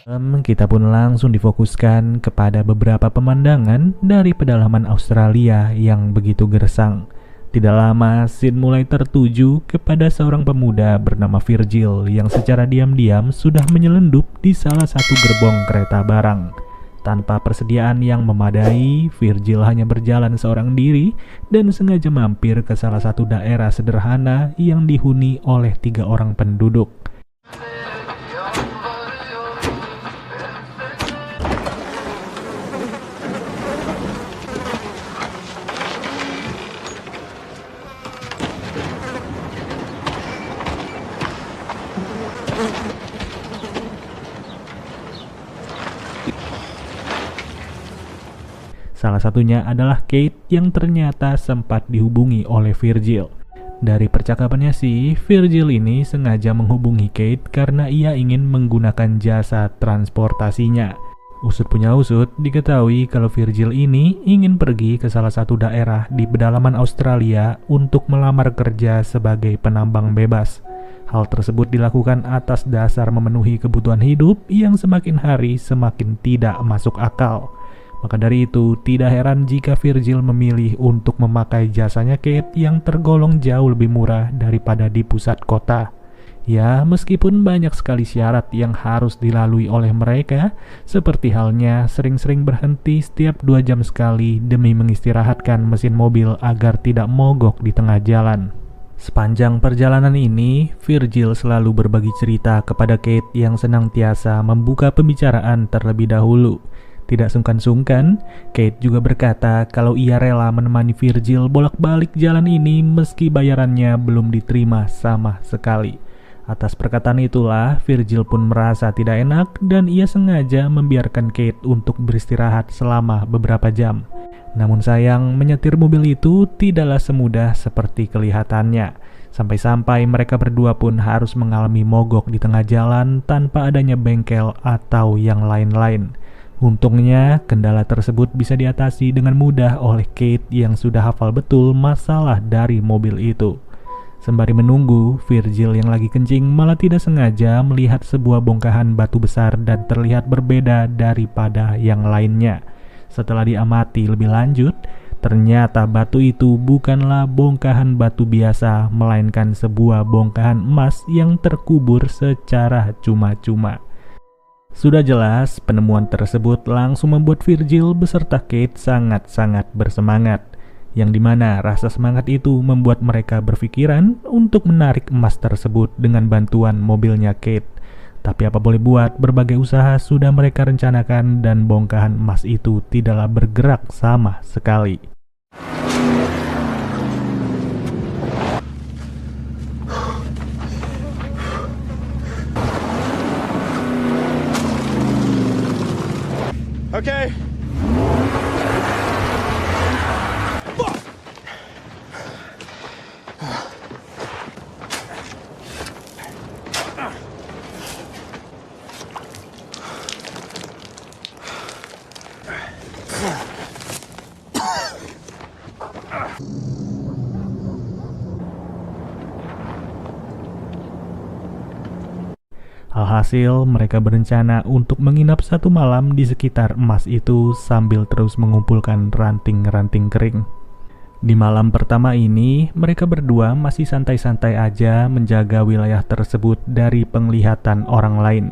Kita pun langsung difokuskan kepada beberapa pemandangan dari pedalaman Australia yang begitu gersang. Tidak lama, scene mulai tertuju kepada seorang pemuda bernama Virgil yang secara diam-diam sudah menyelendup di salah satu gerbong kereta barang. Tanpa persediaan yang memadai, Virgil hanya berjalan seorang diri dan sengaja mampir ke salah satu daerah sederhana yang dihuni oleh 3 orang penduduk. Salah satunya adalah Kate yang ternyata sempat dihubungi oleh Virgil. Dari percakapannya sih, Virgil ini sengaja menghubungi Kate karena ia ingin menggunakan jasa transportasinya. Usut punya usut, diketahui kalau Virgil ini ingin pergi ke salah satu daerah di pedalaman Australia untuk melamar kerja sebagai penambang bebas. Hal tersebut dilakukan atas dasar memenuhi kebutuhan hidup yang semakin hari semakin tidak masuk akal. Maka dari itu, tidak heran jika Virgil memilih untuk memakai jasanya Kate yang tergolong jauh lebih murah daripada di pusat kota. Ya, meskipun banyak sekali syarat yang harus dilalui oleh mereka, seperti halnya sering-sering berhenti setiap 2 jam sekali demi mengistirahatkan mesin mobil agar tidak mogok di tengah jalan. Sepanjang perjalanan ini, Virgil selalu berbagi cerita kepada Kate yang senantiasa membuka pembicaraan terlebih dahulu. Tidak sungkan-sungkan, Kate juga berkata kalau ia rela menemani Virgil bolak-balik jalan ini meski bayarannya belum diterima sama sekali. Atas perkataan itulah, Virgil pun merasa tidak enak dan ia sengaja membiarkan Kate untuk beristirahat selama beberapa jam. Namun sayang, menyetir mobil itu tidaklah semudah seperti kelihatannya. Sampai-sampai mereka berdua pun harus mengalami mogok di tengah jalan tanpa adanya bengkel atau yang lain-lain. Untungnya, kendala tersebut bisa diatasi dengan mudah oleh Kate yang sudah hafal betul masalah dari mobil itu. Sembari menunggu, Virgil yang lagi kencing malah tidak sengaja melihat sebuah bongkahan batu besar dan terlihat berbeda daripada yang lainnya. Setelah diamati lebih lanjut, ternyata batu itu bukanlah bongkahan batu biasa, melainkan sebuah bongkahan emas yang terkubur secara cuma-cuma. Sudah jelas, penemuan tersebut langsung membuat Virgil beserta Kate sangat-sangat bersemangat. Yang dimana rasa semangat itu membuat mereka berpikiran untuk menarik emas tersebut dengan bantuan mobilnya Kate. Tapi apa boleh buat, berbagai usaha sudah mereka rencanakan dan bongkahan emas itu tidaklah bergerak sama sekali. Okay. Alhasil, mereka berencana untuk menginap 1 malam di sekitar emas itu sambil terus mengumpulkan ranting-ranting kering. Di malam pertama ini, mereka berdua masih santai-santai aja menjaga wilayah tersebut dari penglihatan orang lain.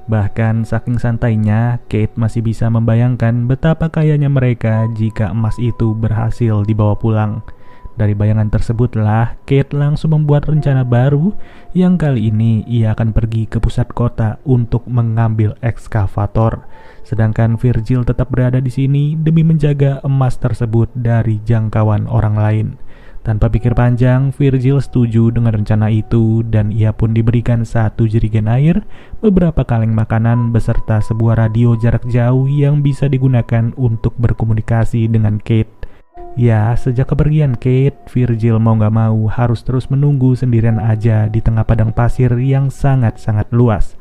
Bahkan saking santainya, Kate masih bisa membayangkan betapa kayanya mereka jika emas itu berhasil dibawa pulang. Dari bayangan tersebutlah, Kate langsung membuat rencana baru yang kali ini ia akan pergi ke pusat kota untuk mengambil ekskavator. Sedangkan Virgil tetap berada di sini demi menjaga emas tersebut dari jangkauan orang lain. Tanpa pikir panjang, Virgil setuju dengan rencana itu dan ia pun diberikan 1 jerigen air, beberapa kaleng makanan beserta sebuah radio jarak jauh yang bisa digunakan untuk berkomunikasi dengan Kate. Ya, sejak kepergian Kate, Virgil mau gak mau harus terus menunggu sendirian aja di tengah padang pasir yang sangat-sangat luas.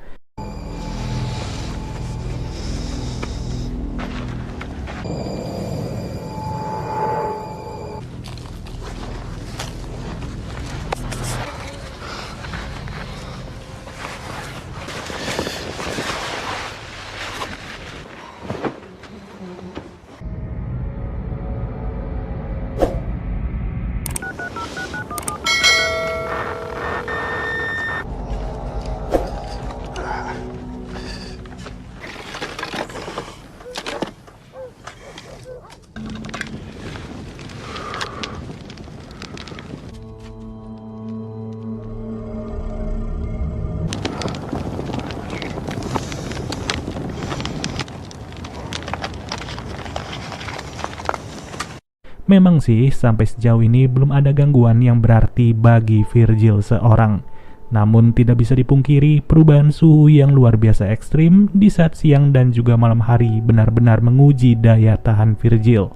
Memang sih, sampai sejauh ini belum ada gangguan yang berarti bagi Virgil seorang. Namun tidak bisa dipungkiri, perubahan suhu yang luar biasa ekstrim di saat siang dan juga malam hari benar-benar menguji daya tahan Virgil.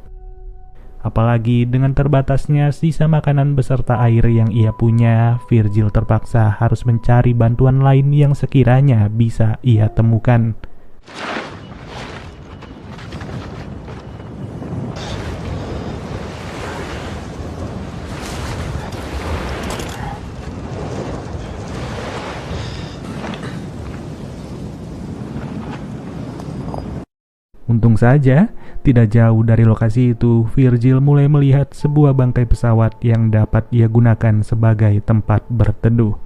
Apalagi dengan terbatasnya sisa makanan beserta air yang ia punya, Virgil terpaksa harus mencari bantuan lain yang sekiranya bisa ia temukan. Untung saja, tidak jauh dari lokasi itu, Virgil mulai melihat sebuah bangkai pesawat yang dapat ia gunakan sebagai tempat berteduh.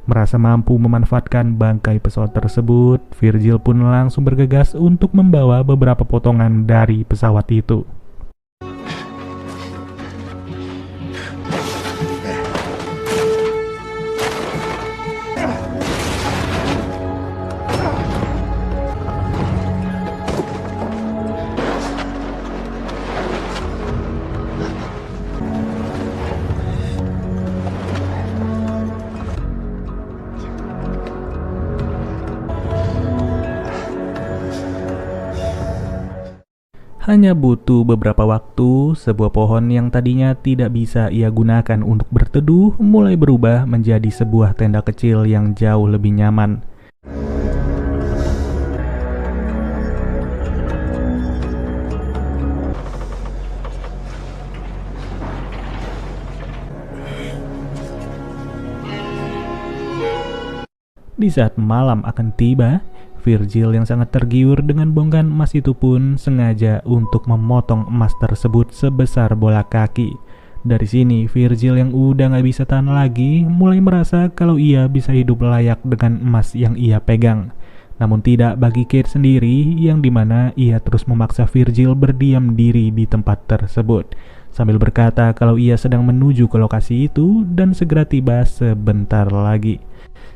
Merasa mampu memanfaatkan bangkai pesawat tersebut, Virgil pun langsung bergegas untuk membawa beberapa potongan dari pesawat itu. Hanya butuh beberapa waktu, sebuah pohon yang tadinya tidak bisa ia gunakan untuk berteduh mulai berubah menjadi sebuah tenda kecil yang jauh lebih nyaman. Di saat malam akan tiba, Virgil yang sangat tergiur dengan bongkahan emas itu pun sengaja untuk memotong emas tersebut sebesar bola kaki. Dari sini, Virgil yang udah gak bisa tahan lagi mulai merasa kalau ia bisa hidup layak dengan emas yang ia pegang. Namun tidak bagi Kate sendiri, yang dimana ia terus memaksa Virgil berdiam diri di tempat tersebut, sambil berkata kalau ia sedang menuju ke lokasi itu dan segera tiba sebentar lagi.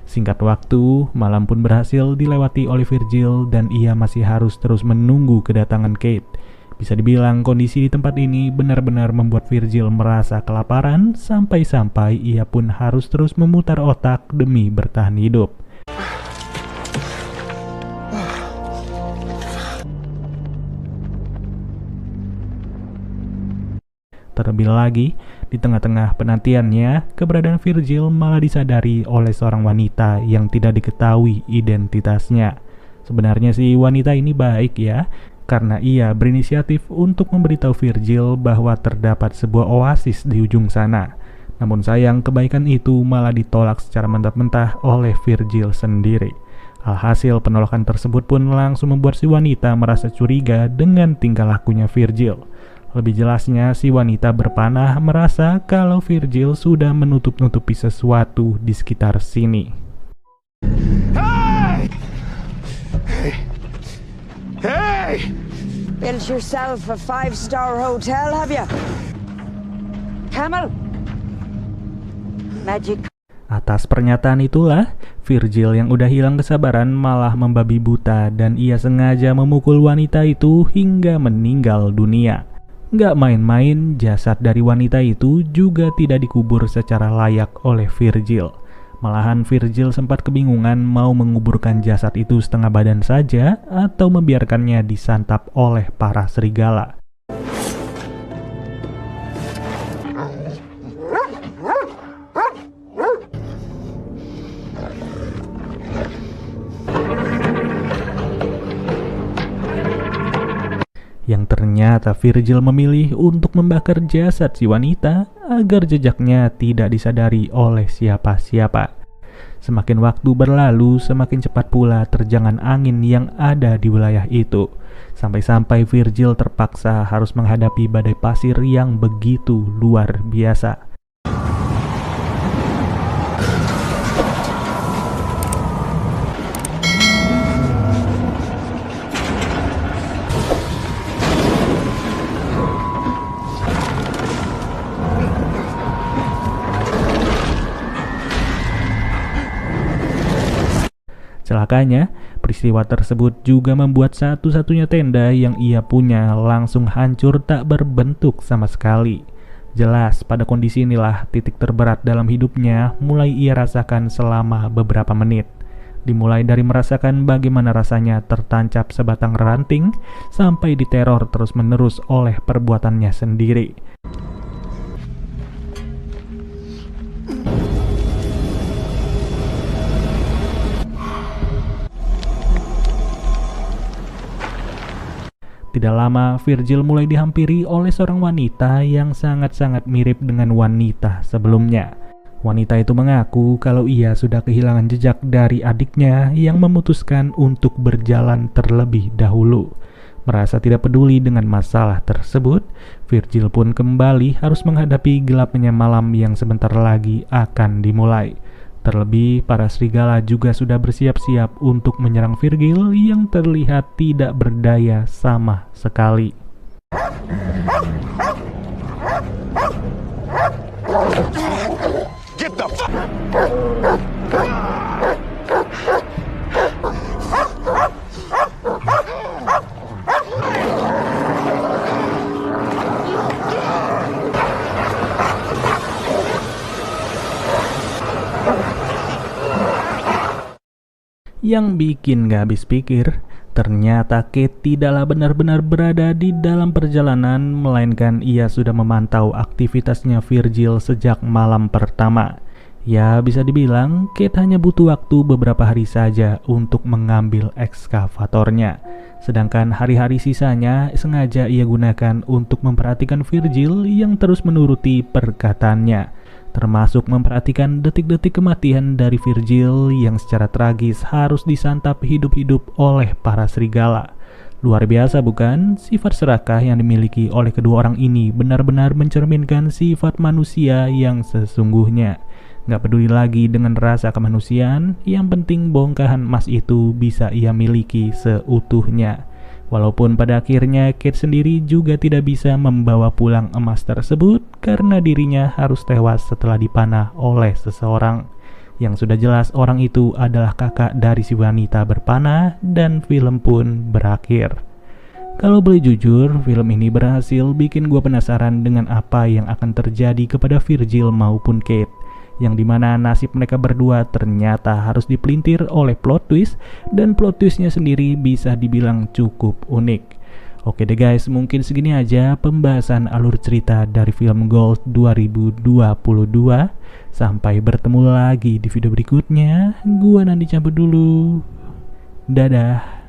Singkat waktu, malam pun berhasil dilewati oleh Virgil dan ia masih harus terus menunggu kedatangan Kate. Bisa dibilang kondisi di tempat ini benar-benar membuat Virgil merasa kelaparan sampai-sampai ia pun harus terus memutar otak demi bertahan hidup. Terlebih lagi, di tengah-tengah penantiannya, keberadaan Virgil malah disadari oleh seorang wanita yang tidak diketahui identitasnya. Sebenarnya sih wanita ini baik ya, karena ia berinisiatif untuk memberitahu Virgil bahwa terdapat sebuah oasis di ujung sana. Namun sayang, kebaikan itu malah ditolak secara mentah-mentah oleh Virgil sendiri. Alhasil penolakan tersebut pun langsung membuat si wanita merasa curiga dengan tingkah lakunya Virgil. Lebih jelasnya, si wanita berpanah merasa kalau Virgil sudah menutup-nutupi sesuatu di sekitar sini. Hey! Hey! Built yourself a 5-star hotel, have you? Camel? Magic. Atas pernyataan itulah, Virgil yang udah hilang kesabaran malah membabi buta dan ia sengaja memukul wanita itu hingga meninggal dunia. Nggak main-main, jasad dari wanita itu juga tidak dikubur secara layak oleh Virgil. Malahan Virgil sempat kebingungan mau menguburkan jasad itu setengah badan saja atau membiarkannya disantap oleh para serigala. Yang ternyata Virgil memilih untuk membakar jasad si wanita agar jejaknya tidak disadari oleh siapa-siapa. Semakin waktu berlalu, semakin cepat pula terjangan angin yang ada di wilayah itu. Sampai-sampai Virgil terpaksa harus menghadapi badai pasir yang begitu luar biasa. Celakanya, peristiwa tersebut juga membuat satu-satunya tenda yang ia punya langsung hancur tak berbentuk sama sekali. Jelas, pada kondisi inilah titik terberat dalam hidupnya mulai ia rasakan selama beberapa menit. Dimulai dari merasakan bagaimana rasanya tertancap sebatang ranting, sampai diteror terus-menerus oleh perbuatannya sendiri. Tidak lama, Virgil mulai dihampiri oleh seorang wanita yang sangat-sangat mirip dengan wanita sebelumnya. Wanita itu mengaku kalau ia sudah kehilangan jejak dari adiknya yang memutuskan untuk berjalan terlebih dahulu. Merasa tidak peduli dengan masalah tersebut, Virgil pun kembali harus menghadapi gelapnya malam yang sebentar lagi akan dimulai. Terlebih, para serigala juga sudah bersiap-siap untuk menyerang Virgil yang terlihat tidak berdaya sama sekali. Get the Yang bikin gak habis pikir, ternyata Kate tidaklah benar-benar berada di dalam perjalanan, melainkan ia sudah memantau aktivitasnya Virgil sejak malam pertama. Ya, bisa dibilang Kate hanya butuh waktu beberapa hari saja untuk mengambil ekskavatornya. Sedangkan hari-hari sisanya sengaja ia gunakan untuk memperhatikan Virgil yang terus menuruti perkataannya, termasuk memperhatikan detik-detik kematian dari Virgil yang secara tragis harus disantap hidup-hidup oleh para serigala. Luar biasa bukan? Sifat serakah yang dimiliki oleh kedua orang ini benar-benar mencerminkan sifat manusia yang sesungguhnya. Gak peduli lagi dengan rasa kemanusiaan, yang penting bongkahan emas itu bisa ia miliki seutuhnya. Walaupun pada akhirnya Kate sendiri juga tidak bisa membawa pulang emas tersebut karena dirinya harus tewas setelah dipanah oleh seseorang. Yang sudah jelas orang itu adalah kakak dari si wanita berpanah dan film pun berakhir. Kalau boleh jujur, film ini berhasil bikin gue penasaran dengan apa yang akan terjadi kepada Virgil maupun Kate, yang dimana nasib mereka berdua ternyata harus dipelintir oleh plot twist, dan plot twistnya sendiri bisa dibilang cukup unik. Oke deh guys, mungkin segini aja pembahasan alur cerita dari film Gold 2022. Sampai bertemu lagi di video berikutnya. Gua Nandi cabut dulu. Dadah.